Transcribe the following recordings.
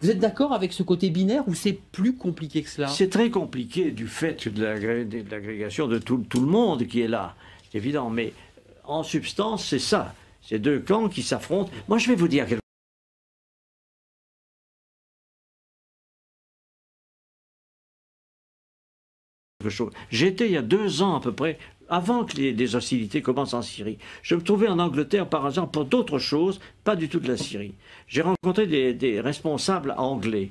Vous êtes d'accord avec ce côté binaire ou c'est plus compliqué que cela? C'est très compliqué du fait de l'agrégation de tout le monde qui est là, c'est évident, mais en substance, c'est ça. C'est deux camps qui s'affrontent. Moi, je vais vous dire quelque chose. J'étais il y a 2 ans à peu près, avant que les hostilités commencent en Syrie. Je me trouvais en Angleterre par hasard pour d'autres choses, pas du tout de la Syrie. J'ai rencontré des responsables anglais.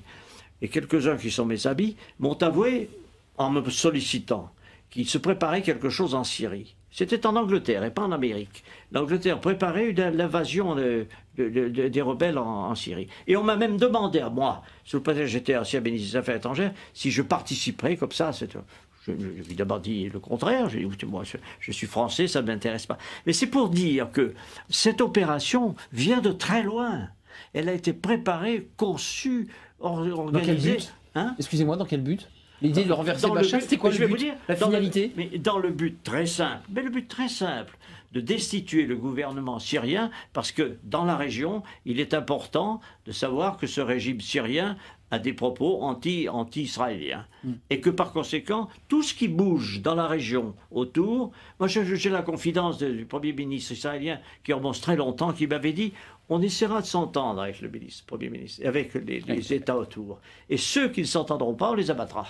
Et quelques-uns qui sont mes amis m'ont avoué, en me sollicitant, qu'il se préparait quelque chose en Syrie. C'était en Angleterre et pas en Amérique. L'Angleterre préparait l'invasion des rebelles en Syrie. Et on m'a même demandé à moi, sous le prétexte que j'étais ancien ministre des Affaires étrangères, si je participerais comme ça. J'ai évidemment dit le contraire. J'ai dit, écoutez, moi, je suis français, ça ne m'intéresse pas. Mais c'est pour dire que cette opération vient de très loin. Elle a été préparée, conçue, organisée. Dans quel but, hein? Excusez-moi, dans quel but? L'idée de renverser Bachar, c'était quoi le but? La finalité? Mais dans le but très simple, de destituer le gouvernement syrien, parce que dans la région, il est important de savoir que ce régime syrien a des propos anti-israéliens. Et que par conséquent, tout ce qui bouge dans la région autour, moi j'ai la confidence du Premier ministre israélien qui remonte très longtemps, qui m'avait dit on essaiera de s'entendre avec le Premier ministre, et avec les États autour. Et ceux qui ne s'entendront pas, on les abattra.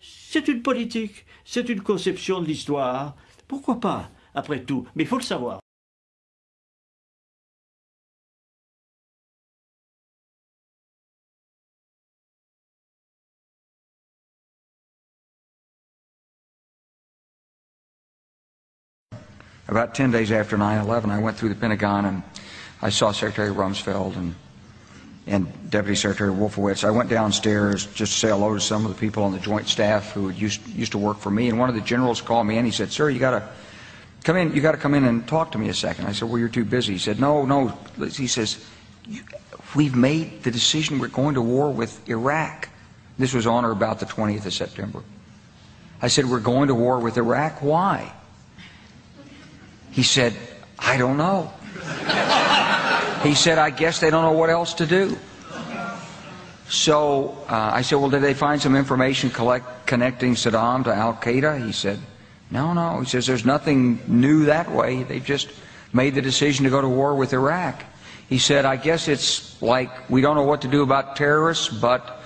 C'est une politique, c'est une conception de l'histoire. Pourquoi pas, après tout? Mais il faut le savoir. About 10 days after 9/11, I went through the Pentagon and I saw Secretary Rumsfeld and Deputy Secretary Wolfowitz. I went downstairs just to say hello to some of the people on the Joint Staff who used to work for me, and one of the generals called me in. He said, "Sir, you got to come in. You got to come in and talk to me a second." I said, "Well, you're too busy." He said, "No." He says, "We've made the decision. We're going to war with Iraq." This was on or about the 20th of September. I said, "We're going to war with Iraq. Why?" He said, "I don't know." He said, "I guess they don't know what else to do." So I said, "Well, did they find some information connecting Saddam to Al-Qaeda?" He said, No. He says, "There's nothing new that way. They've just made the decision to go to war with Iraq." He said, "I guess it's like we don't know what to do about terrorists, but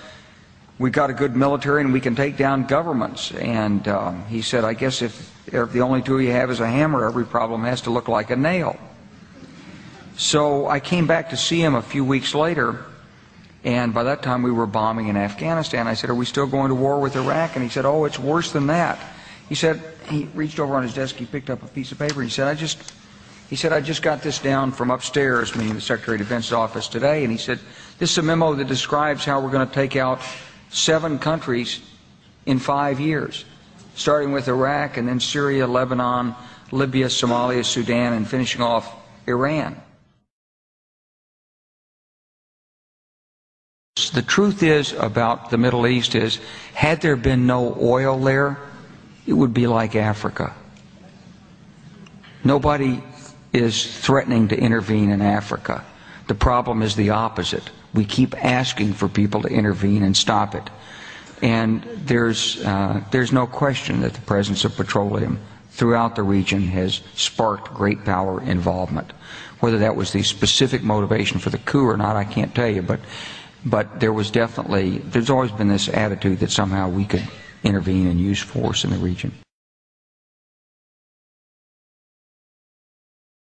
we've got a good military and we can take down governments." And he said, "I guess if the only tool you have is a hammer, every problem has to look like a nail." So I came back to see him a few weeks later, and by that time we were bombing in Afghanistan. I said, "Are we still going to war with Iraq?" And he said, "Oh, it's worse than that." He said, he reached over on his desk, he picked up a piece of paper, he said, I just got this down from upstairs, meaning the Secretary of Defense's office today, and he said, "This is a memo that describes how we're going to take out 7 countries in 5 years, starting with Iraq and then Syria, Lebanon, Libya, Somalia, Sudan, and finishing off Iran." The truth is about the Middle East is, had there been no oil there, it would be like Africa. Nobody is threatening to intervene in Africa. The problem is the opposite. We keep asking for people to intervene and stop it. And there's no question that the presence of petroleum throughout the region has sparked great power involvement. Whether that was the specific motivation for the coup or not, I can't tell you, but there's always been this attitude that somehow we could intervene and use force in the region.